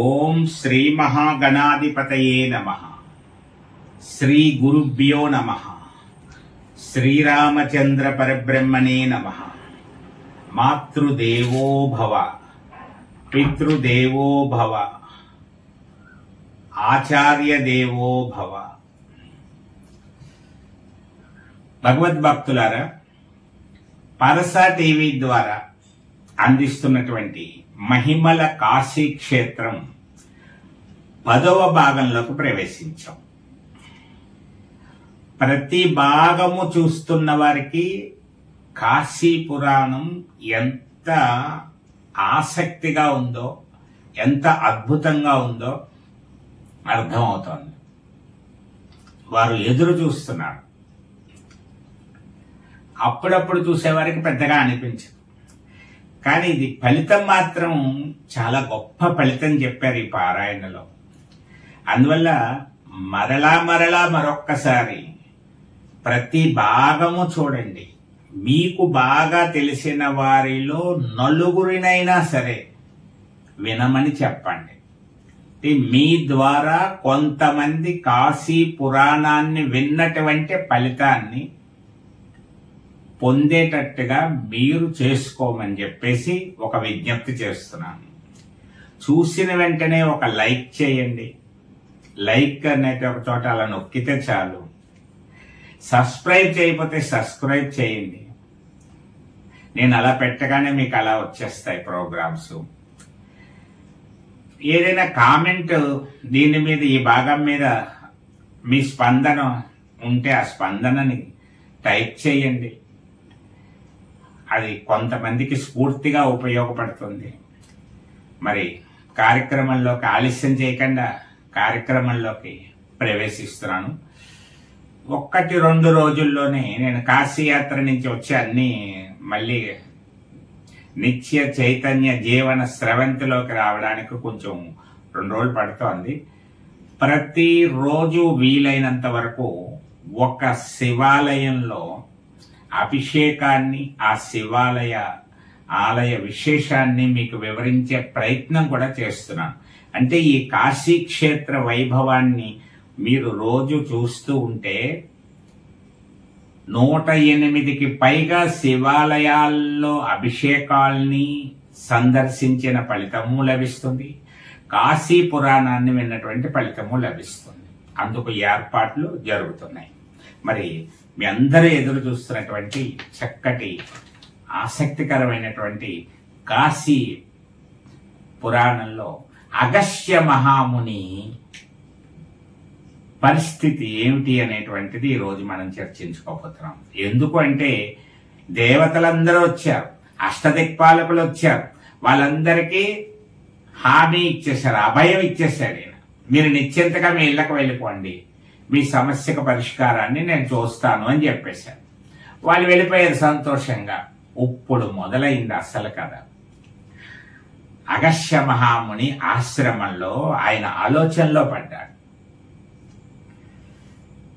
ఓం శ్రీ మహాగణాధిపతయే నమః. శ్రీ గురుభ్యో నమః. శ్రీరామచంద్ర పరబ్రహ్మణే నమః. మాతృదేవో భవ, పితృదేవో భవ, ఆచార్య దేవో భవ. భగవద్భక్తులారా, పరసా టీవీ ద్వారా అందిస్తున్నటువంటి మహిమల కాశీ క్షేత్రం 10వ భాగంలోకి ప్రవేశించాం. ప్రతి భాగము చూస్తున్న వారికి కాశీ పురాణం ఎంత ఆసక్తిగా ఉందో, ఎంత అద్భుతంగా ఉందో అర్థమవుతోంది. వారు ఎదురు చూస్తున్నారు. అప్పుడప్పుడు చూసేవారికి పెద్దగా అనిపించదు, కానీ ఇది ఫలితం మాత్రం చాలా గొప్ప ఫలితం చెప్పారు ఈ పారాయణలో. అందువల్ల మరలా మరొక్కసారి ప్రతి భాగము చూడండి. మీకు బాగా తెలిసిన వారిలో నలుగురినైనా సరే వినమని చెప్పండి. మీ ద్వారా కొంతమంది కాశీ పురాణాన్ని విన్నటువంటి ఫలితాన్ని పొందేటట్టుగా మీరు చేసుకోమని చెప్పేసి ఒక విజ్ఞప్తి చేస్తున్నాను. చూసిన వెంటనే ఒక లైక్ చేయండి. లైక్ అనేది ఒక చోట అలా నొక్కితే చాలు. సబ్స్క్రైబ్ చేయకపోతే సబ్స్క్రైబ్ చేయండి. నేను అలా పెట్టగానే మీకు అలా వచ్చేస్తాయి ప్రోగ్రామ్స్. ఏదైనా కామెంట్ దీని మీద, ఈ భాగం మీద మీ స్పందన ఉంటే ఆ స్పందనని టైప్ చేయండి. అది కొంతమందికి స్ఫూర్తిగా ఉపయోగపడుతుంది. మరి కార్యక్రమంలోకి ఆలస్యం చేయకుండా కార్యక్రమంలోకి ప్రవేశిస్తున్నాను. 1-2 రోజుల్లోనే నేను కాశీయాత్ర నుంచి వచ్చి అన్ని మళ్ళీ నిత్య చైతన్య జీవన స్రవంతిలోకి రావడానికి కొంచెం 2 రోజులు పడుతోంది. ప్రతిరోజు వీలైనంత వరకు ఒక శివాలయంలో అభిషేకాన్ని, ఆ శివాలయ ఆలయ విశేషాన్ని మీకు వివరించే ప్రయత్నం కూడా చేస్తున్నాను. అంటే ఈ కాశీ క్షేత్ర వైభవాన్ని మీరు రోజు చూస్తూ ఉంటే 108కి పైగా శివాలయాల్లో అభిషేకాల్ని సందర్శించిన ఫలితము లభిస్తుంది. కాశీ పురాణాన్ని విన్నటువంటి ఫలితము లభిస్తుంది. అందుకు ఏర్పాట్లు జరుగుతున్నాయి. మరి మీ అందరూ ఎదురు చూస్తున్నటువంటి చక్కటి ఆసక్తికరమైనటువంటి కాశీ పురాణంలో అగస్త్య మహాముని పరిస్థితి ఏమిటి అనేటువంటిది ఈరోజు మనం చర్చించుకోబోతున్నాం. ఎందుకు అంటే దేవతలందరూ వచ్చారు, అష్టదిక్పాలకులు వచ్చారు, వాళ్ళందరికీ హామీ ఇచ్చేశారు, అభయం ఇచ్చేశాడు ఈయన. మీరు నిశ్చింతగా మీ ఇళ్లకు వెళ్ళిపోండి, మీ సమస్యకు పరిష్కారాన్ని నేను చూస్తాను అని చెప్పేశారు. వాళ్ళు వెళ్ళిపోయారు సంతోషంగా. ఇప్పుడు మొదలైంది అసలు కథ. అగస్త్య మహాముని ఆశ్రమంలో ఆయన ఆలోచనలో పడ్డాడు.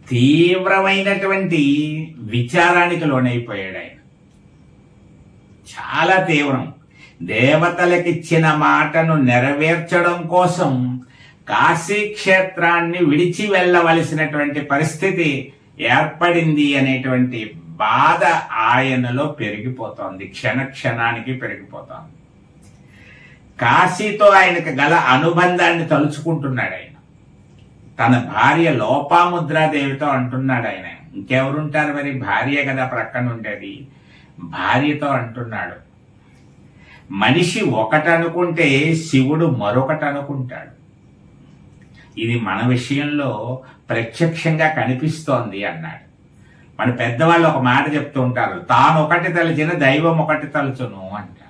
తీవ్రమైనటువంటి విచారానికి లోనైపోయాడు ఆయన. చాలా తీవ్రం. దేవతలకిచ్చిన మాటను నెరవేర్చడం కోసం కాశీ క్షేత్రాన్ని విడిచి వెళ్ళవలసినటువంటి పరిస్థితి ఏర్పడింది అనేటువంటి బాధ ఆయనలో పెరిగిపోతోంది. క్షణానికి పెరిగిపోతోంది. కాశీతో ఆయనకు గల అనుబంధాన్ని తలుచుకుంటున్నాడు ఆయన. తన భార్య లోపాముద్రాదేవితో అంటున్నాడు ఆయన. ఇంకెవరుంటారు మరి, భార్య కదా ప్రక్కన ఉండేది. భార్యతో అంటున్నాడు, మనిషి ఒకటనుకుంటే శివుడు మరొకటి అనుకుంటాడు. ఇది మన విషయంలో ప్రత్యక్షంగా కనిపిస్తోంది అన్నాడు. మన పెద్దవాళ్ళు ఒక మాట చెప్తూ ఉంటారు, తాను ఒకటి తలచిన దైవం ఒకటి తలుచును అంటారు.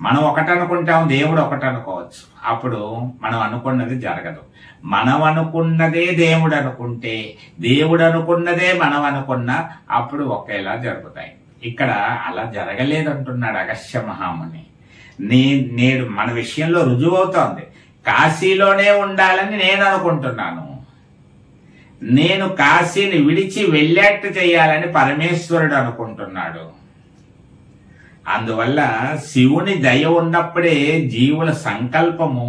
మనం ఒకటి అనుకుంటాం, దేవుడు ఒకటి అనుకోవచ్చు. అప్పుడు మనం అనుకున్నది జరగదు. మనం అనుకున్నదే దేవుడు అనుకుంటే, దేవుడు అనుకున్నదే మనం అనుకున్నా అప్పుడు ఒకేలా జరుగుతాయి. ఇక్కడ అలా జరగలేదంటున్నాడు అగస్త్య మహాముని. నేడు మన విషయంలో రుజువవుతోంది. కాశీలోనే ఉండాలని నేను అనుకుంటున్నాను. నేను కాశీని విడిచి వెళ్ళేట్టు చేయాలని పరమేశ్వరుడు అనుకుంటున్నాడు. అందువల్ల శివుని దయ ఉన్నప్పుడే జీవుల సంకల్పము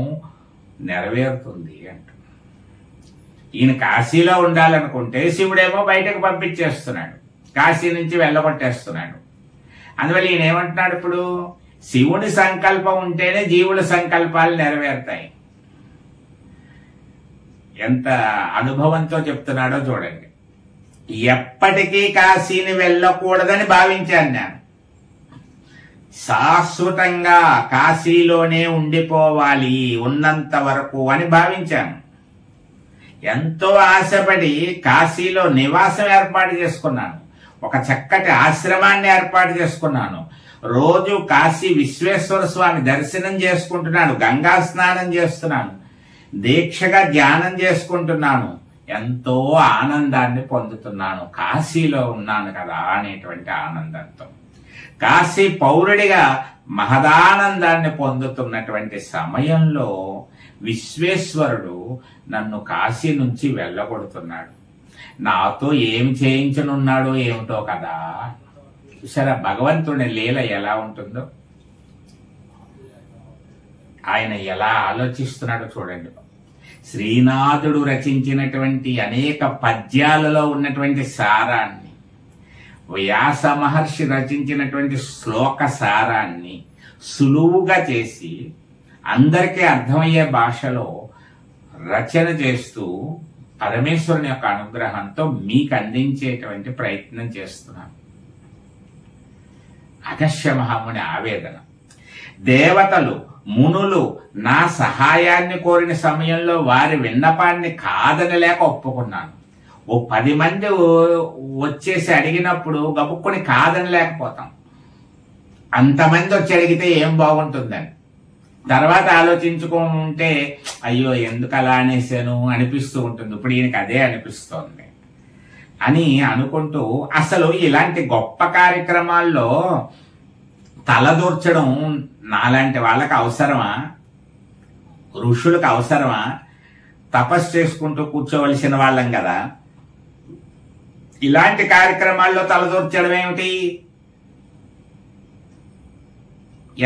నెరవేరుతుంది అంట. ఈయన కాశీలో ఉండాలనుకుంటే శివుడేమో బయటకు పంపించేస్తున్నాడు, కాశీ నుంచి వెళ్ళగొట్టేస్తున్నాడు. అందువల్ల ఈయన ఏమంటున్నాడు, ఇప్పుడు శివుని సంకల్పం ఉంటేనే జీవుల సంకల్పాలు నెరవేరుతాయి. ఎంత అనుభవంతో చెప్తున్నాడో చూడండి. ఎప్పటికీ కాశీని వెళ్ళకూడదని భావించాను నేను, శాశ్వతంగా కాశీలోనే ఉండిపోవాలి ఉన్నంత వరకు అని భావించాను. ఎంతో ఆశపడి కాశీలో నివాసం ఏర్పాటు చేసుకున్నాను, ఒక చక్కటి ఆశ్రమాన్ని ఏర్పాటు చేసుకున్నాను. రోజు కాశీ విశ్వేశ్వర స్వామి దర్శనం చేసుకుంటున్నాను, గంగా స్నానం చేస్తున్నాను, దీక్షగా ధ్యానం చేసుకుంటున్నాను, ఎంతో ఆనందాన్ని పొందుతున్నాను. కాశీలో ఉన్నాను కదా అనేటువంటి ఆనందంతో కాశీ పౌరుడిగా మహదానందాన్ని పొందుతున్నటువంటి సమయంలో విశ్వేశ్వరుడు నన్ను కాశీ నుంచి వెళ్ళగొడుతున్నాడు. నాతో ఏం చేయించనున్నాడో ఏమిటో కదా. చూసారా భగవంతుడి లీల ఎలా ఉంటుందో, ఆయన ఎలా ఆలోచిస్తున్నాడో చూడండి. శ్రీనాథుడు రచించినటువంటి అనేక పద్యాలలో ఉన్నటువంటి సారాన్ని, వ్యాస మహర్షి రచించినటువంటి శ్లోక సారాన్ని సులువుగా చేసి అందరికీ అర్థమయ్యే భాషలో రచన చేస్తూ పరమేశ్వరుని యొక్క అనుగ్రహంతో మీకు అందించేటువంటి ప్రయత్నం చేస్తున్నాను. అగస్త్య మహాముని ఆవేదన. దేవతలు మునులు నా సహాయాన్ని కోరిన సమయంలో వారి విన్నపాన్ని కాదనలేక ఒప్పుకున్నాను. ఓ 10 మంది వచ్చేసి అడిగినప్పుడు గబుక్కుని కాదనలేకపోతాం. అంతమంది వచ్చి అడిగితే ఏం బాగుంటుందని తర్వాత ఆలోచించుకుంటే అయ్యో ఎందుకు అలా అనేసాను అనిపిస్తూ ఉంటుంది. ఇప్పుడు ఈయనకి అదే అనిపిస్తోంది అని అనుకుంటూ, అసలు ఇలాంటి గొప్ప కార్యక్రమాల్లో తలదూర్చడం నాలాంటి వాళ్ళకి అవసరమా? ఋషులకు అవసరమా? తపస్సు చేసుకుంటూ కూర్చోవలసిన వాళ్ళం కదా. ఇలాంటి కార్యక్రమాల్లో తలదూర్చడం ఏమిటి?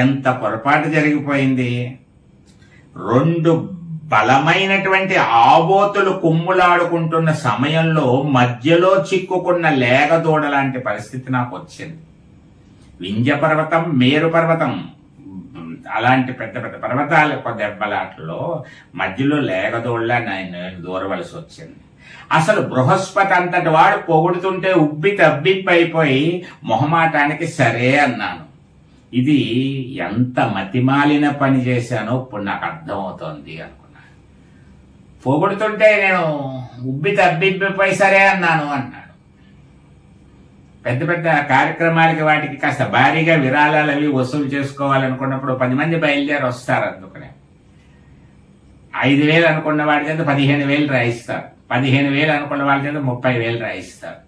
ఎంత పొరపాటు జరిగిపోయింది. 2 బలమైనటువంటి ఆబోతులు కుమ్ములాడుకుంటున్న సమయంలో మధ్యలో చిక్కుకున్న లేగదూడ లాంటి పరిస్థితి నాకు వచ్చింది. వింధ్య పర్వతం, మేరు పర్వతం అలాంటి పెద్ద పెద్ద పర్వతాల దెబ్బలాటలో మధ్యలో లేగదోళ్ళ నేను దూరవలసి వచ్చింది. అసలు బృహస్పతి అంతటి వాడు పొగుడుతుంటే ఉబ్బి తబ్బిబ్బైపోయి మొహమాటానికి సరే అన్నాను. ఇది ఎంత మతిమాలిన పని చేశానో ఇప్పుడు నాకు అర్థమవుతోంది అనుకున్నా. పొగుడుతుంటే నేను ఉబ్బి తబ్బిబ్బిపోయి సరే అన్నాను అన్నాడు. పెద్ద పెద్ద కార్యక్రమాలకి వాటికి కాస్త భారీగా విరాళాలు అవి వసూలు చేసుకోవాలనుకున్నప్పుడు 10 మంది బయలుదేరి వస్తారు. అందుకనే 5,000 అనుకున్న వాడి చేత 15,000 రాయిస్తారు, 15,000 అనుకున్న వాళ్ళ చేత 30,000 రాయిస్తారు.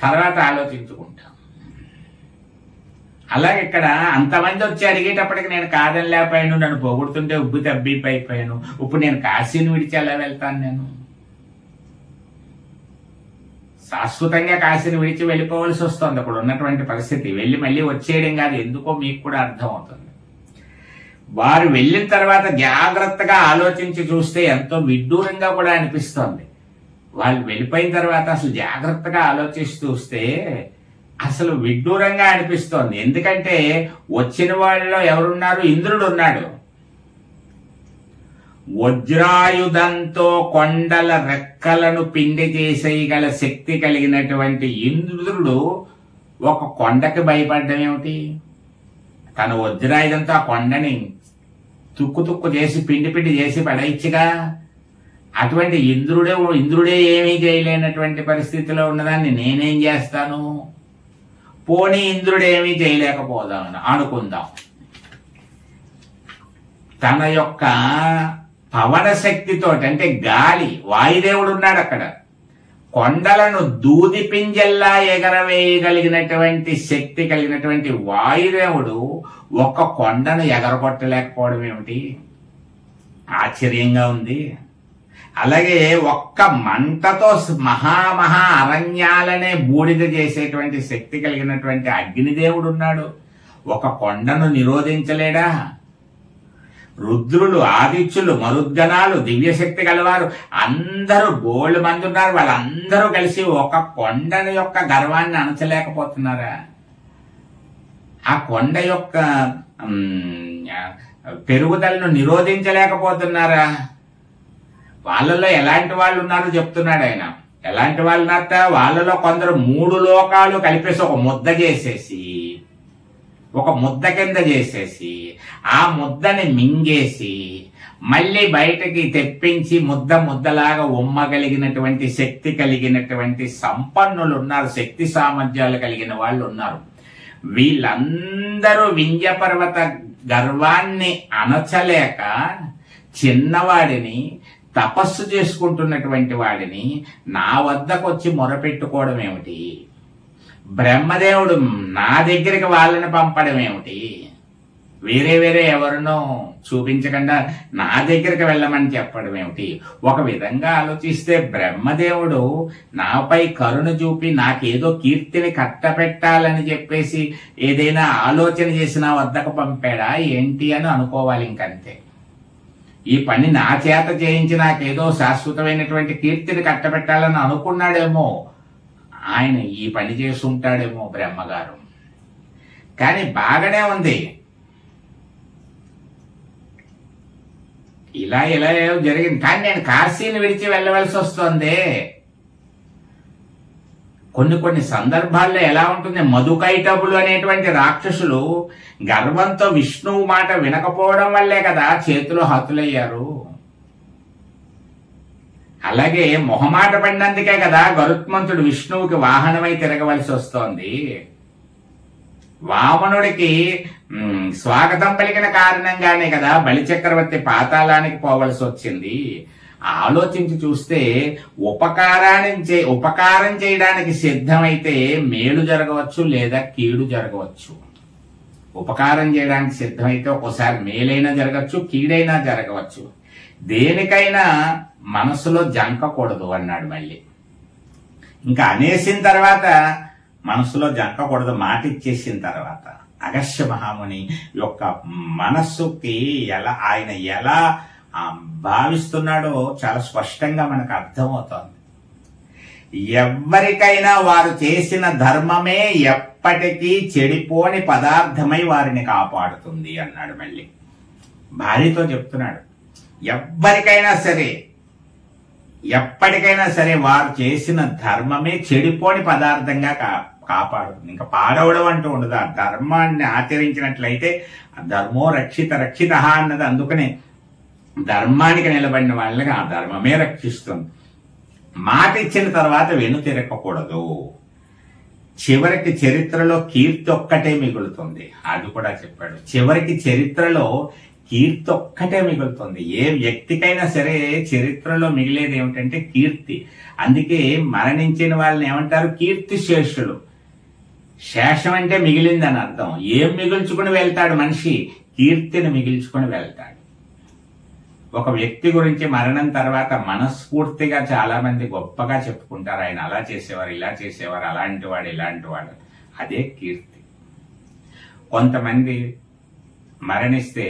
తర్వాత ఆలోచించుకుంటాం. అలాగే ఇక్కడ అంతమంది వచ్చి అడిగేటప్పటికి నేను కాదని లేకపోయాను, నన్ను పొగుడుతుంటే ఉబ్బి తబ్బిపోయిపోయాను. ఇప్పుడు నేను కాశీని విడిచి ఎలా వెళ్తాను? నేను శాశ్వతంగా కాశీని విడిచి వెళ్ళిపోవలసి వస్తుంది. అక్కడ ఉన్నటువంటి పరిస్థితి వెళ్ళి మళ్ళీ వచ్చేయడం కాదు. ఎందుకో మీకు కూడా అర్థం అవుతుంది. వారు వెళ్ళిన తర్వాత జాగ్రత్తగా ఆలోచించి చూస్తే ఎంతో విడ్డూరంగా కూడా అనిపిస్తోంది. వాళ్ళు వెళ్ళిపోయిన తర్వాత అసలు జాగ్రత్తగా ఆలోచించి చూస్తే అసలు విడ్డూరంగా అనిపిస్తోంది. ఎందుకంటే వచ్చిన వాళ్ళలో ఎవరున్నారు? ఇంద్రుడు ఉన్నాడు. వజ్రాయుధంతో కొండల రెక్కలను పిండి చేసేయగల శక్తి కలిగినటువంటి ఇంద్రుడు ఒక కొండకి భయపడ్డం ఏమిటి? తన వజ్రాయుధంతో ఆ కొండని తుక్కు చేసి పిండి చేసి పడేయచ్చుగా. అటువంటి ఇంద్రుడే ఏమీ చేయలేనటువంటి పరిస్థితిలో ఉన్నదాన్ని నేనేం చేస్తాను? పోనీ ఇంద్రుడేమీ చేయలేకపోదామని అనుకుందాం. తన యొక్క పవన శక్తితో, అంటే గాలి, వాయుదేవుడు ఉన్నాడు అక్కడ. కొండలను దూది పింజల్లా ఎగరవేయగలిగినటువంటి శక్తి కలిగినటువంటి వాయుదేవుడు ఒక్క కొండను ఎగరగొట్టలేకపోవడం ఏమిటి? ఆశ్చర్యంగా ఉంది. అలాగే ఒక్క మంటతో మహా అరణ్యాలనే బూడిద చేసేటువంటి శక్తి కలిగినటువంటి అగ్నిదేవుడు ఉన్నాడు. ఒక కొండను నిరోధించలేడా? రుద్రులు, ఆదిత్యులు, మరుద్గణాలు, దివ్యశక్తి గలవారు అందరూ బోళ్ళు మంది ఉన్నారు. వాళ్ళందరూ కలిసి ఒక కొండని యొక్క గర్వాన్ని అణచలేకపోతున్నారా? ఆ కొండ యొక్క పెరుగుదలను నిరోధించలేకపోతున్నారా? వాళ్ళలో ఎలాంటి వాళ్ళు ఉన్నారో చెప్తున్నాడు ఆయన. ఎలాంటి వాళ్ళు ఉన్నారట? వాళ్ళలో కొందరు 3 లోకాలు కలిపేసి ఒక ముద్ద చేసేసి, ఒక ముద్ద కింద చేసేసి, ఆ ముద్దని మింగేసి మళ్ళీ బయటకి తెప్పించి ముద్దలాగా ఉమ్మగలిగినటువంటి శక్తి కలిగినటువంటి సంపన్నులు ఉన్నారు. శక్తి సామర్థ్యాలు కలిగిన వాళ్ళు ఉన్నారు. వీళ్ళందరూ వింధ్య పర్వత గర్వాన్ని అణచలేక చిన్నవాడిని, తపస్సు చేసుకుంటున్నటువంటి వాడిని నా వద్దకు వచ్చి మొరపెట్టుకోవడం ఏమిటి? బ్రహ్మదేవుడు నా దగ్గరికి వాళ్ళని పంపడం ఏమిటి? వేరే ఎవరినో చూపించకుండా నా దగ్గరికి వెళ్ళమని చెప్పడం ఏమిటి? ఒక విధంగా ఆలోచిస్తే బ్రహ్మదేవుడు నాపై కరుణ చూపి నాకేదో కీర్తిని కట్టపెట్టాలని చెప్పేసి ఏదైనా ఆలోచన చేసి నా వద్దకు పంపాడా ఏంటి అని అనుకోవాలి. ఇంకంతే. ఈ పని నా చేత చేయించి నాకేదో శాశ్వతమైనటువంటి కీర్తిని కట్టబెట్టాలని అనుకున్నాడేమో. ఆయన ఈ పని చేసి ఉంటాడేమో బ్రహ్మగారు. కానీ బాగానే ఉంది. ఇలా జరిగింది. కానీ నేను కాశీని విడిచి వెళ్ళవలసి వస్తుంది. కొన్ని సందర్భాల్లో ఎలా ఉంటుంది? మధుకైటబులు అనేటువంటి రాక్షసులు గర్వంతో విష్ణువు మాట వినకపోవడం వల్లే కదా చేతిలో హతులయ్యారు. అలాగే మొహమాట పడినందుకే కదా గరుత్మంతుడు విష్ణువుకి వాహనమై తిరగవలసి వస్తోంది. వామనుడికి స్వాగతం పలికిన కారణంగానే కదా బలిచక్రవర్తి పాతాళానికి పోవలసి వచ్చింది. ఆలోచించి చూస్తే ఉపకారం చేయడానికి సిద్ధమైతే మేలు జరగవచ్చు, లేదా కీడు జరగవచ్చు. ఉపకారం చేయడానికి సిద్ధమైతే ఒక్కోసారి మేలైనా జరగచ్చు, కీడైనా జరగవచ్చు. దేనికైనా మనసులో జంకకూడదు అన్నాడు. మళ్ళీ ఇంకా అనేసిన తర్వాత మనసులో జంకకూడదు. మాట ఇచ్చేసిన తర్వాత అగస్త్య మహాముని యొక్క మనస్సుకి ఆయన ఎలా భావిస్తున్నాడో చాలా స్పష్టంగా మనకు అర్థమవుతోంది. ఎవరికైనా వారు చేసిన ధర్మమే ఎప్పటికీ చెడిపోని పదార్థమై వారిని కాపాడుతుంది అన్నాడు. మళ్ళీ భార్యతో చెప్తున్నాడు, ఎవ్వరికైనా సరే ఎప్పటికైనా సరే వారు చేసిన ధర్మమే చెడిపోని పదార్థంగా కాపాడుతుంది. ఇంకా పాడవడం అంటూ ఉండదు. ఆ ధర్మాన్ని ఆచరించినట్లయితే ధర్మో రక్షిత అన్నది. అందుకనే ధర్మానికి నిలబడిన వాళ్ళకి ఆ ధర్మమే రక్షిస్తుంది. మాట ఇచ్చిన తర్వాత వెను తిరగకూడదు. చివరికి చరిత్రలో కీర్తి ఒక్కటే మిగులుతుంది. అది కూడా చెప్పాడు. చివరికి చరిత్రలో కీర్తి ఒక్కటే మిగులుతుంది. ఏ వ్యక్తికైనా సరే చరిత్రలో మిగిలేది ఏమిటంటే కీర్తి. అందుకే మరణించిన వాళ్ళని ఏమంటారు? కీర్తి శేషులు. శేషం అంటే మిగిలిందని అర్థం. ఏం మిగుల్చుకుని వెళ్తాడు మనిషి? కీర్తిని మిగిల్చుకుని వెళ్తాడు. ఒక వ్యక్తి గురించి మరణం తర్వాత మనస్ఫూర్తిగా చాలా మంది గొప్పగా చెప్పుకుంటారు. ఆయన అలా చేసేవారు, ఇలా చేసేవారు, అలాంటి వాడు, ఇలాంటి వాడు. అదే కీర్తి. కొంతమంది మరణిస్తే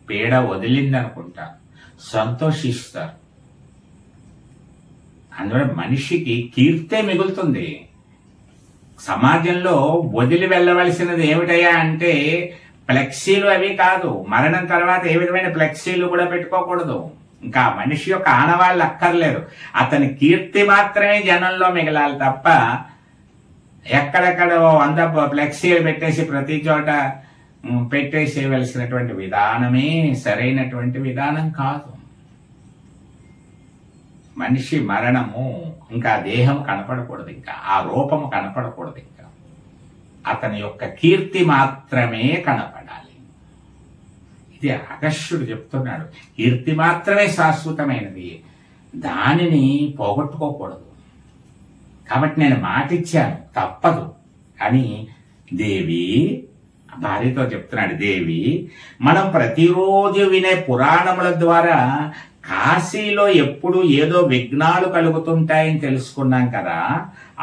పీడ వదిలిందనుకుంటా సంతోషిస్తారు. అందువల్ల మనిషికి కీర్తే మిగులుతుంది. సమాజంలో వదిలి వెళ్ళవలసినది ఏమిటయ్యా అంటే ఫ్లెక్సీలు అవి కాదు. మరణం తర్వాత ఏ విధమైన ఫ్లెక్సీలు కూడా పెట్టుకోకూడదు. ఇంకా మనిషి యొక్క ఆనవాళ్ళు అక్కర్లేదు. అతని కీర్తి మాత్రమే జనంలో మిగలాలి తప్ప ఎక్కడెక్కడ 100 ఫ్లెక్సీలు పెట్టేసి ప్రతి చోట పెట్టేసేయవలసినటువంటి విధానమే సరైనటువంటి విధానం కాదు. మనిషి మరణము ఇంకా దేహం కనపడకూడదు, ఇంకా ఆ రూపము కనపడకూడదు. ఇంకా అతని యొక్క కీర్తి మాత్రమే కనపడాలి. ఇది అగస్త్యుడు చెప్తున్నాడు. కీర్తి మాత్రమే శాశ్వతమైనది, దానిని పోగొట్టుకోకూడదు. కాబట్టి నేను మాటిచ్చాను, తప్పదు అని దేవి భార్యతో చెప్తున్నాడు. దేవి, మనం ప్రతిరోజు వినే పురాణముల ద్వారా కాశీలో ఎప్పుడు ఏదో విఘ్నాలు కలుగుతుంటాయని తెలుసుకున్నాం కదా,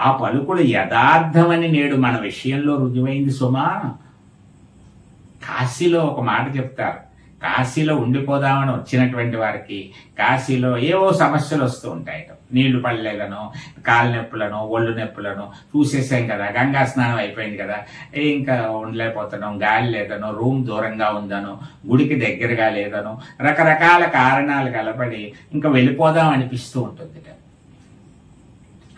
ఆ పలుకులు యథార్థమని నేడు మన విషయంలో రుజువైంది సుమా. కాశీలో ఒక మాట చెప్తారు, కాశీలో ఉండిపోదామని వచ్చినటువంటి వారికి కాశీలో ఏవో సమస్యలు వస్తూ ఉంటాయట. నీళ్లు పడలేదనో, కాలు నొప్పులను, ఒళ్ళు నొప్పులను చూసేసాం కదా, గంగా స్నానం అయిపోయింది కదా, ఇంకా ఉండలేకపోతున్నాం, గాలి లేదనో, రూమ్ దూరంగా ఉందనో, గుడికి దగ్గరగా లేదనో, రకరకాల కారణాలు కలపడి ఇంకా వెళ్ళిపోదాం అనిపిస్తూ ఉంటుంది.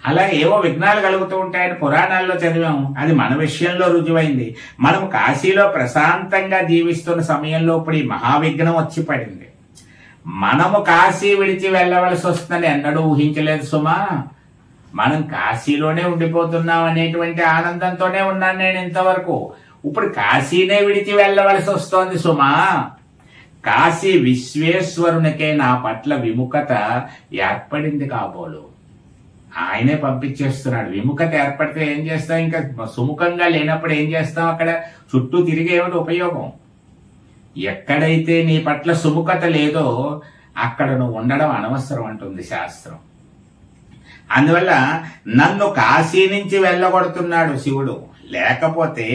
అలాగే ఏవో విఘ్నాలు కలుగుతూ ఉంటాయని పురాణాల్లో చదివాము, అది మన విషయంలో రుజువైంది. మనం కాశీలో ప్రశాంతంగా జీవిస్తున్న సమయంలో ఇప్పుడు ఈ మహావిఘ్నం వచ్చి పడింది. మనము కాశీ విడిచి వెళ్ళవలసి వస్తుందని ఎన్నడూ ఊహించలేదు సుమా. మనం కాశీలోనే ఉండిపోతున్నాం అనేటువంటి ఆనందంతోనే ఉన్నాను నేను ఇంతవరకు. ఇప్పుడు కాశీనే విడిచి వెళ్ళవలసి వస్తోంది సుమా. కాశీ విశ్వేశ్వరునికే నా పట్ల విముఖత ఏర్పడింది కాబోలు. ఆయనే పంపించేస్తున్నాడు. విముఖత ఏర్పడితే ఏం చేస్తాం, ఇంకా సుముఖంగా లేనప్పుడు ఏం చేస్తాం, అక్కడ చుట్టూ తిరిగి ఏమిటి ఉపయోగం. ఎక్కడైతే నీ పట్ల సుముఖత లేదో అక్కడ నువ్వు ఉండడం అనవసరం అంటుంది శాస్త్రం. అందువల్ల నన్ను కాశీ నుంచి వెళ్ళగొడుతున్నాడు శివుడు. లేకపోతే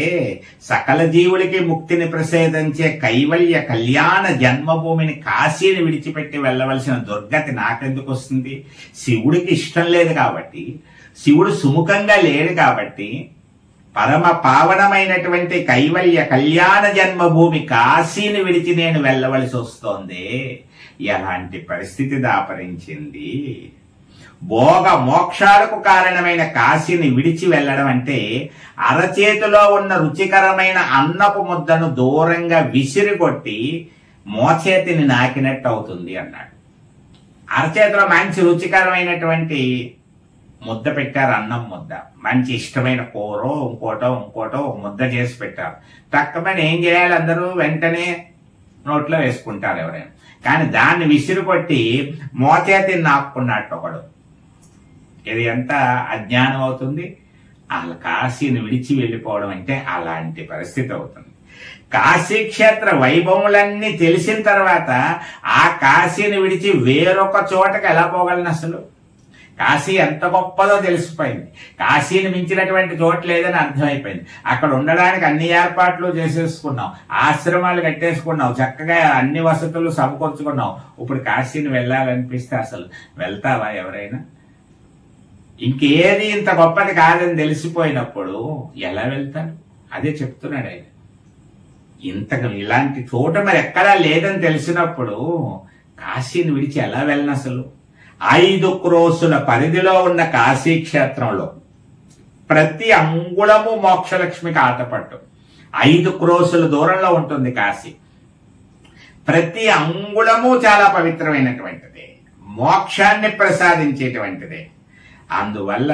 సకల జీవులకి ముక్తిని ప్రసాదించే కైవల్య కళ్యాణ జన్మభూమిని కాశీని విడిచిపెట్టి వెళ్ళవలసిన దుర్గతి నాకెందుకు వస్తుంది? శివుడికి ఇష్టం లేదు కాబట్టి, శివుడు సుముఖంగా లేడు కాబట్టి, పరమ పావనమైనటువంటి కైవల్య కళ్యాణ జన్మభూమి కాశీని విడిచి నేను వెళ్ళవలసి వస్తోంది. ఎలాంటి పరిస్థితి దాపరించింది? భోగ మోక్షాలకు కారణమైన కాశీని విడిచి వెళ్ళడం అంటే అరచేతిలో ఉన్న రుచికరమైన అన్నపు ముద్దను దూరంగా విసిరికొట్టి మోచేతిని నాకినట్టు అవుతుంది అన్నాడు. అరచేతిలో మంచి రుచికరమైనటువంటి ముద్ద పెట్టారు, అన్నం ముద్ద, మంచి ఇష్టమైన కూరో ఇంకోటో ముద్ద చేసి పెట్టారు. తక్కువని ఏం చేయాలి, అందరూ వెంటనే నోట్లో వేసుకుంటారు ఎవరైనా. కానీ దాన్ని విసిరికొట్టి మోచేతిని నాక్కున్నట్టు ఒకడు. ఇది ఎంత అజ్ఞానం అవుతుంది. అలా కాశీని విడిచి వెళ్ళిపోవడం అంటే అలాంటి పరిస్థితి అవుతుంది. కాశీ క్షేత్ర వైభవములన్నీ తెలిసిన తర్వాత ఆ కాశీని విడిచి వేరొక చోటకి ఎలా పోగలను? అసలు కాశీ ఎంత గొప్పదో తెలిసిపోయింది. కాశీని మించినటువంటి చోటు లేదని అర్థమైపోయింది. అక్కడ ఉండడానికి అన్ని ఏర్పాట్లు చేసేసుకున్నాం, ఆశ్రమాలు కట్టేసుకున్నాం, చక్కగా అన్ని వసతులు సమకూర్చుకున్నాం. ఇప్పుడు కాశీని వెళ్ళాలనిపిస్తే అసలు వెళ్తావా ఎవరైనా? ఇంకేది ఇంత గొప్పది కాదని తెలిసిపోయినప్పుడు ఎలా వెళ్తాడు? అదే చెప్తున్నాడు ఆయన. ఇలాంటి చోట మరి ఎక్కడా లేదని తెలిసినప్పుడు కాశీని విడిచి ఎలా వెళ్ళను అసలు? 5 క్రోసుల పరిధిలో ఉన్న కాశీ క్షేత్రంలో ప్రతి అంగుళము మోక్షలక్ష్మికి ఆటపట్టు. 5 క్రోసుల దూరంలో ఉంటుంది కాశీ. ప్రతి అంగుళము చాలా పవిత్రమైనటువంటిది, మోక్షాన్ని ప్రసాదించేటువంటిది. అందువల్ల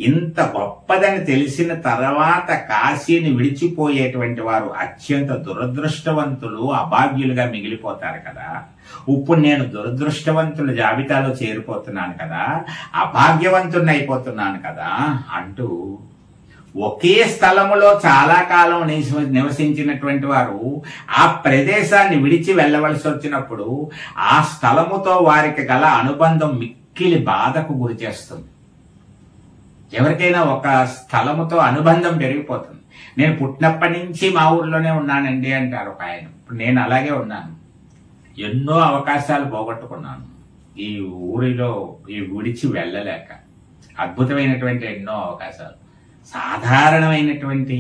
ఇంత గొప్పదని తెలిసిన తర్వాత కాశీని విడిచిపోయేటువంటి వారు అత్యంత దురదృష్టవంతులు, అభాగ్యులుగా మిగిలిపోతారు కదా. ఇప్పుడు నేను దురదృష్టవంతుల జాబితాలో చేరిపోతున్నాను కదా, అభాగ్యవంతుని అయిపోతున్నాను కదా అంటూ ఒకే స్థలములో చాలా కాలం నివసించినటువంటి వారు ఆ ప్రదేశాన్ని విడిచి వెళ్ళవలసి వచ్చినప్పుడు ఆ స్థలముతో వారికి గల అనుబంధం మిక్కిలి బాధకు గురి చేస్తుంది. ఎవరికైనా ఒక స్థలముతో అనుబంధం పెరిగిపోతుంది. నేను పుట్టినప్పటి నుంచి మా ఊర్లోనే ఉన్నానండి అంటారు ఒక ఆయన. ఇప్పుడు నేను అలాగే ఉన్నాను. ఎన్నో అవకాశాలు పోగొట్టుకున్నాను ఈ ఊరిలో ఈ విడిచి వెళ్ళలేక. అద్భుతమైనటువంటి ఎన్నో అవకాశాలు, సాధారణమైనటువంటి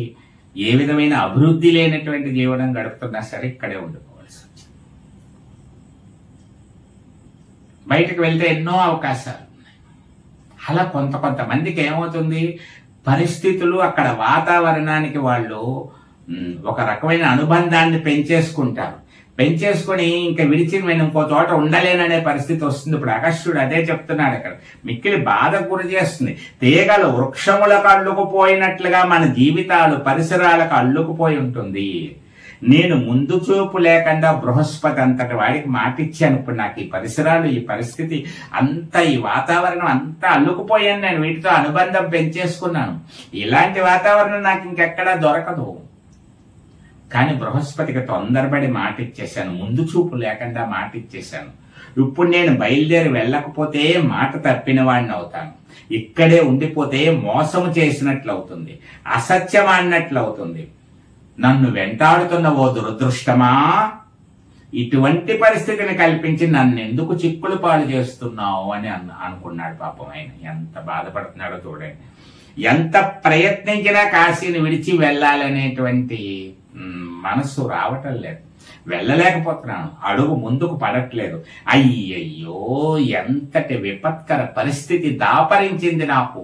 ఏ విధమైన అభివృద్ధి లేనటువంటి జీవనం గడుపుతున్నా సరే ఇక్కడే ఉండిపోవాల్సి వచ్చింది. బయటకు వెళ్తే ఎన్నో అవకాశాలు. అలా కొంతమందికి ఏమవుతుంది, పరిస్థితులు అక్కడ వాతావరణానికి వాళ్ళు ఒక రకమైన అనుబంధాన్ని పెంచేసుకుని ఇంకా విడిచి నేను ఇంకో చోట ఉండలేననే పరిస్థితి వస్తుంది. ఇప్పుడు అగస్త్యుడు అదే చెప్తున్నాడు. అక్కడ మిక్కిలి బాధ గురి చేస్తుంది. తీగలు వృక్షములకు అల్లుకుపోయినట్లుగా మన జీవితాలు పరిసరాలకు అల్లుకుపోయి ఉంటుంది. నేను ముందు చూపు లేకుండా బృహస్పతి అంతటి వాడికి మాటిచ్చాను. ఇప్పుడు నాకు ఈ పరిసరాలు, ఈ పరిస్థితి అంతా, ఈ వాతావరణం అంతా అల్లుకుపోయాను. నేను వీటితో అనుబంధం పెంచేసుకున్నాను. ఇలాంటి వాతావరణం నాకు ఇంకెక్కడా దొరకదు. కానీ బృహస్పతికి తొందరపడి మాటిచ్చేశాను, ముందు చూపు లేకుండా మాటిచ్చేశాను. ఇప్పుడు నేను బయలుదేరి వెళ్ళకపోతే మాట తప్పిన వాడిని అవుతాను. ఇక్కడే ఉండిపోతే మోసం చేసినట్లు అవుతుంది, అసత్యం అన్నట్లు అవుతుంది. నన్ను వెంటాడుతున్న ఓ దురదృష్టమా, ఇటువంటి పరిస్థితిని కల్పించి నన్ను ఎందుకు చిక్కులు పాలు చేస్తున్నావు అని అనుకున్నాడు. పాపం ఆయన ఎంత బాధపడుతున్నాడో చూడండి. ఎంత ప్రయత్నించినా కాశీని విడిచి వెళ్ళాలనేటువంటి మనస్సు రావటం లేదు, వెళ్ళలేకపోతున్నాను, అడుగు ముందుకు పడట్లేదు. అయ్యయ్యో, ఎంతటి విపత్కర పరిస్థితి దాపరించింది నాకు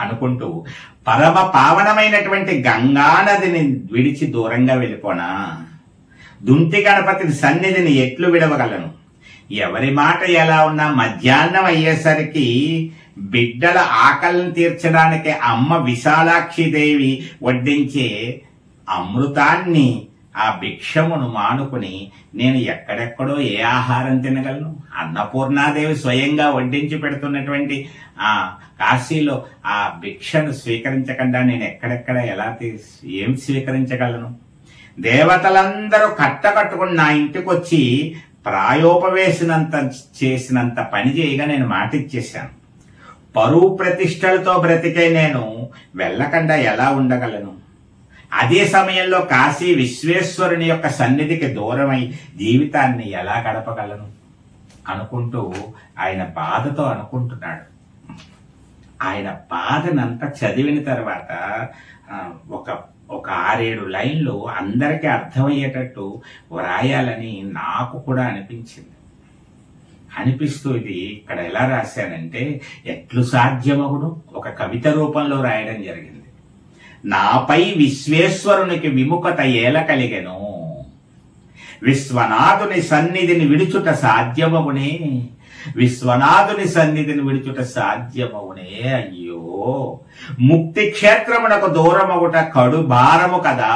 అనుకుంటూ పరమ పావనమైనటువంటి గంగా నదిని విడిచి దూరంగా వెళ్ళిపోనా? దుంటి గణపతి సన్నిధిని ఎట్లు విడవగలను? ఎవరి మాట ఎలా ఉన్నా మధ్యాహ్నం అయ్యేసరికి బిడ్డల ఆకలిని తీర్చడానికి అమ్మ విశాలాక్షిదేవి వడ్డించే అమృతాన్ని, ఆ భిక్షమును మానుకుని నేను ఎక్కడెక్కడో ఏ ఆహారం తినగలను? అన్నపూర్ణాదేవి స్వయంగా వడ్డించి పెడుతున్నటువంటి ఆ కాశీలో ఆ భిక్షను స్వీకరించకుండా నేను ఎక్కడెక్కడ ఏం స్వీకరించగలను? దేవతలందరూ కట్టకట్టుకుని నా ఇంటికి వచ్చి చేసినంత పని చేయగా నేను మాటిచ్చేశాను. పరువు ప్రతిష్టలతో బ్రతికే నేను వెళ్ళకుండా ఎలా ఉండగలను? అదే సమయంలో కాశీ విశ్వేశ్వరుని యొక్క సన్నిధికి దూరమై జీవితాన్ని ఎలా గడపగలను అనుకుంటూ ఆయన బాధతో అనుకుంటున్నాడు. ఆయన బాధనంతా చదివిన తర్వాత ఒక 6-7 లైన్లు అందరికీ అర్థమయ్యేటట్టు వ్రాయాలని నాకు కూడా అనిపిస్తూ ఇది ఇక్కడ ఎలా రాశానంటే, ఎట్లు సాధ్యమగును ఒక కవిత రూపంలో రాయడం జరిగింది. నాపై విశ్వేశ్వరునికి విముఖత ఏల కలిగెను, విశ్వనాథుని సన్నిధిని విడుచుట సాధ్యమగునే, విశ్వనాథుని సన్నిధిని విడుచుట సాధ్యమవునే. అయ్యో, ముక్తి క్షేత్రమునకు దూరమగుట కడు భారము కదా.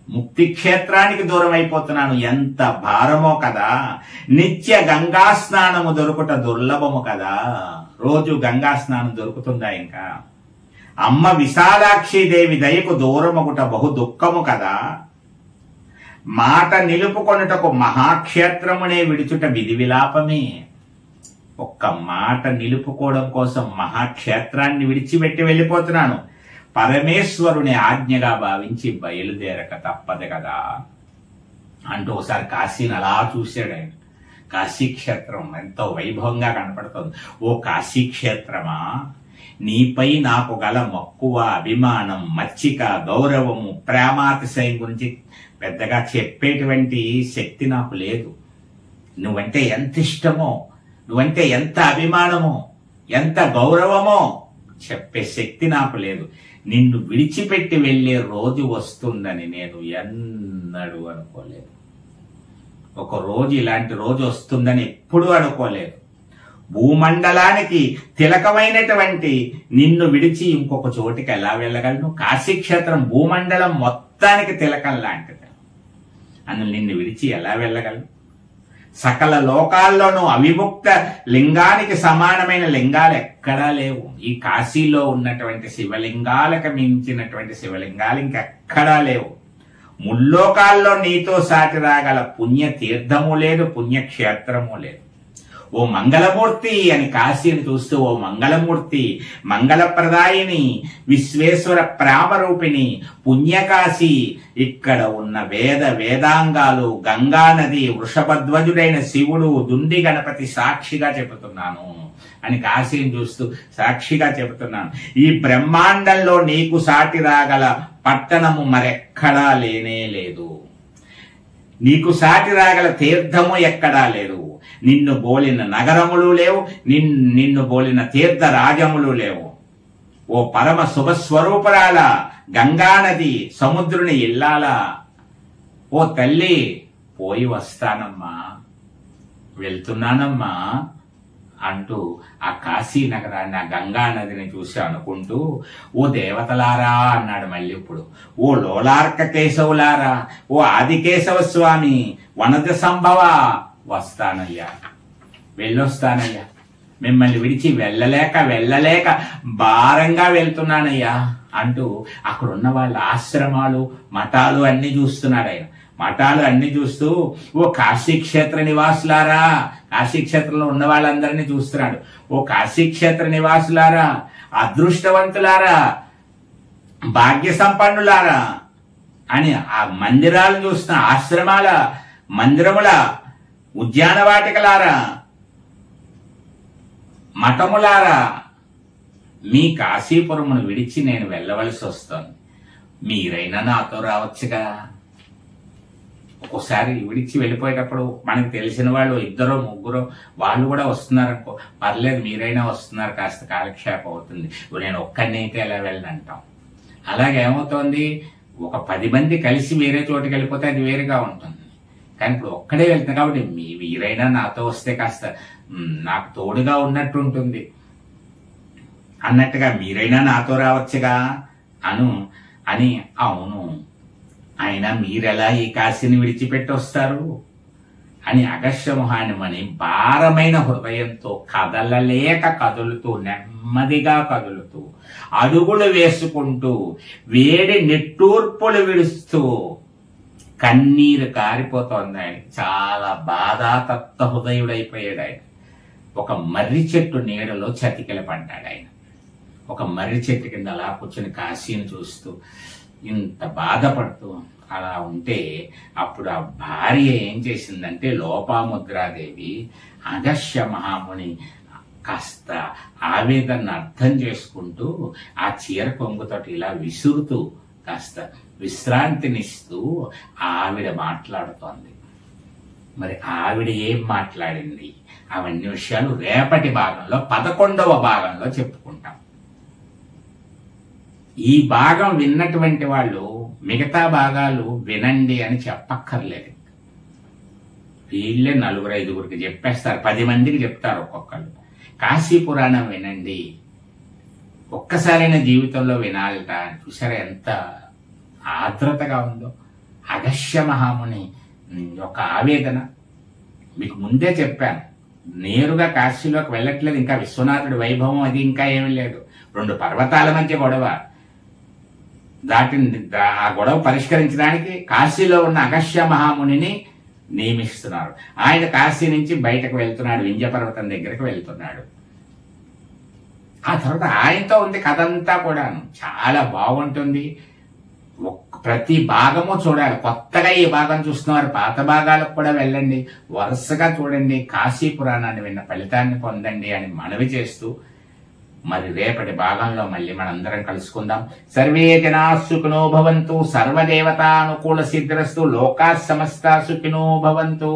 ముక్తి క్షేత్రానికి దూరం అయిపోతున్నాను, ఎంత భారమో కదా. నిత్య గంగా స్నానము దొరుకుట దుర్లభము కదా. రోజు గంగా స్నానం దొరుకుతుందా? ఇంకా అమ్మ విశాలాక్షిదేవి దయకు దూరమగుట బహు దుఃఖము కదా. మాట నిలుపుకొనుటకు మహాక్షేత్రమునే విడుచుట విధి విలాపమే. ఒక్క మాట నిలుపుకోవడం కోసం మహాక్షేత్రాన్ని విడిచిపెట్టి వెళ్ళిపోతున్నాను. పరమేశ్వరుని ఆజ్ఞగా భావించి బయలుదేరక తప్పదు కదా అంటూ ఒకసారి కాశీని అలా చూశాడు ఆయన. కాశీక్షేత్రం ఎంతో వైభవంగా కనపడుతుంది. ఓ కాశీక్షేత్రమా, నీపై నాకు గల మక్కువ, అభిమానం, మచ్చిక, గౌరవము, ప్రేమాతిశయం గురించి పెద్దగా చెప్పేటువంటి శక్తి నాకు లేదు. నువ్వంటే ఎంత ఇష్టమో, నువ్వంటే ఎంత అభిమానమో, ఎంత గౌరవమో చెప్పే శక్తి నాకు లేదు. నిన్ను విడిచిపెట్టి వెళ్లే రోజు వస్తుందని నేను ఎన్నడూ అనుకోలేదు. ఒక రోజు ఇలాంటి రోజు వస్తుందని ఎప్పుడూ అనుకోలేదు. భూమండలానికి తిలకమైనటువంటి నిన్ను విడిచి ఇంకొక చోటికి ఎలా వెళ్ళగలను? కాశీక్షేత్రం భూమండలం మొత్తానికి తిలకం లాంటిది. అని నిన్ను విడిచి ఎలా వెళ్ళగలను? సకల లోకాల్లోనూ అవిముక్త లింగానికి సమానమైన లింగాలు ఎక్కడా లేవు. ఈ కాశీలో ఉన్నటువంటి శివలింగాలకు మించినటువంటి శివలింగాలు ఇంకెక్కడా లేవు. ముల్లోకాల్లో నీతో సాటి రాగల పుణ్య తీర్థము లేదు, పుణ్యక్షేత్రము లేదు. ఓ మంగళమూర్తి అని కాశీని చూస్తూ, ఓ మంగళమూర్తి, మంగళప్రదాయిని, విశ్వేశ్వర ప్రేమరూపిణి, పుణ్యకాశీ, ఇక్కడ ఉన్న వేదాంగాలు, గంగా నది, వృషభధ్వజుడైన శివుడు, దుండి గణపతి సాక్షిగా చెబుతున్నాను అని కాశీని చూస్తూ సాక్షిగా చెబుతున్నాను. ఈ బ్రహ్మాండంలో నీకు సాటి రాగల పట్టణము మరెక్కడా లేనే లేదు. నీకు సాటి రాగల తీర్థము ఎక్కడా లేదు. నిన్ను బోలిన నగరములు లేవు, నిన్ను బోలిన తీర్థ రాజములు లేవు. ఓ పరమ శుభస్వరూపరాల గంగానది, సముద్రుని ఇల్లాలా, ఓ తల్లి, పోయి వస్తానమ్మా, వెళ్తున్నానమ్మా అంటూ ఆ కాశీ నగరాన్ని, ఆ గంగా నదిని చూసి అనుకుంటూ, ఓ దేవతలారా అన్నాడు మళ్ళీ ఇప్పుడు. ఓ లోలార్క కేశవులారా, ఓ ఆదికేశవ స్వామి, వనజ సంభవ, వస్తానయ్యా, వెళ్ళొస్తానయ్యా, మిమ్మల్ని విడిచి వెళ్ళలేక భారంగా వెళ్తున్నానయ్యా అంటూ అక్కడున్న వాళ్ళ ఆశ్రమాలు, మఠాలు అన్ని చూస్తున్నాడు ఆయన. మఠాలు అన్ని చూస్తూ ఓ కాశీక్షేత్ర నివాసులారా, కాశీక్షేత్రంలో ఉన్న వాళ్ళందరినీ చూస్తున్నాడు. ఓ కాశీక్షేత్ర నివాసులారా, అదృష్టవంతులారా, భాగ్య సంపన్నులారా అని ఆ మందిరాలు చూస్తున్న ఆశ్రమాల, మందిరముల, ఉద్యానవాటికలారా, మఠములారా, మీ కాశీపురమును విడిచి నేను వెళ్ళవలసి వస్తుంది. మీరైనా నాతో రావచ్చుగా. ఒక్కోసారి విడిచి వెళ్ళిపోయేటప్పుడు మనకు తెలిసిన వాళ్ళు ఇద్దరో ముగ్గురో వాళ్ళు కూడా వస్తున్నారనుకో, పర్లేదు మీరైనా వస్తున్నారు, కాస్త కాలక్షేపం అవుతుంది, నేను ఒక్కడినైతే ఎలా వెళ్ళనంటాం. అలాగే ఏమవుతోంది, ఒక 10 మంది కలిసి వేరే చోటుకి వెళ్ళిపోతే అది వేరుగా ఉంటుంది. కానీ ఇప్పుడు ఒక్కడే వెళ్తున్నా కాబట్టి మీరైనా నాతో వస్తే కాస్త నాకు తోడుగా ఉన్నట్టు ఉంటుంది అన్నట్టుగా మీరైనా నాతో రావచ్చుగా అని అవును, అయినా మీరెలా ఈ కాశీని విడిచిపెట్టి వస్తారు అని అగస్త్యమహాముని భారమైన హృదయంతో కదలలేక కదులుతూ, నెమ్మదిగా కదులుతూ, అడుగులు వేసుకుంటూ, వేడి నిట్టూర్పులు విడుస్తూ, కన్నీరు కారిపోతోంది ఆయన. చాలా బాధాతప్త హృదయుడైపోయాడు ఆయన. ఒక మర్రి చెట్టు నీడలో చతికిల పడ్డాడు ఆయన. ఒక మర్రి చెట్టు కింద అలా కూర్చొని కాశీని చూస్తూ ఇంత బాధపడుతూ అలా ఉంటే అప్పుడు ఆ భార్య ఏం చేసిందంటే, లోపాముద్రాదేవి అగస్త్య మహాముని కాస్త ఆవేదన అర్థం చేసుకుంటూ ఆ చీర కొంగుతోటి ఇలా విసురుతూ కాస్త విశ్రాంతినిస్తూ ఆవిడ మాట్లాడుతోంది. మరి ఆవిడ ఏం మాట్లాడింది, అవన్నీ విషయాలు రేపటి భాగంలో 11వ భాగంలో చెప్పుకుంటాం. ఈ భాగం విన్నటువంటి వాళ్ళు మిగతా భాగాలు వినండి అని చెప్పక్కర్లేదు. వీళ్ళే 4-5 చెప్పేస్తారు, 10 మందికి చెప్తారు ఒక్కొక్కళ్ళు. కాశీ పురాణం వినండి, ఒక్కసారైనా జీవితంలో వినాలట. చూసారా ఎంత ఆర్ద్రతగా ఉందో అగస్త్య మహాముని యొక్క ఆవేదన. మీకు ముందే చెప్పాను, నేరుగా కాశీలోకి వెళ్ళట్లేదు, ఇంకా విశ్వనాథుడి వైభవం అది ఇంకా ఏమీ లేదు. 2 పర్వతాల మధ్య గొడవ, ఆ గొడవ పరిష్కరించడానికి కాశీలో ఉన్న అగస్త్య మహామునిని నియమిస్తున్నారు. ఆయన కాశీ నుంచి బయటకు వెళ్తున్నాడు, వింధ్య పర్వతం దగ్గరకు వెళ్తున్నాడు. ఆ తర్వాత ఆయనతో ఉంది కథ అంతా కూడా చాలా బాగుంటుంది. ప్రతి భాగము చూడాలి. కొత్తగా ఈ భాగం చూస్తున్నారు, పాత భాగాలకు కూడా వెళ్ళండి, వరుసగా చూడండి, కాశీ పురాణాన్ని విన్న ఫలితాన్ని పొందండి అని మనవి చేస్తూ మరి రేపటి భాగంలో మళ్ళీ మనందరం కలుసుకుందాం. సర్వే జనా సుఖినో భవంతు, సర్వదేవతానుకూల సిద్ధిరస్తు, లోకా సమస్త సుఖినో భవంతు.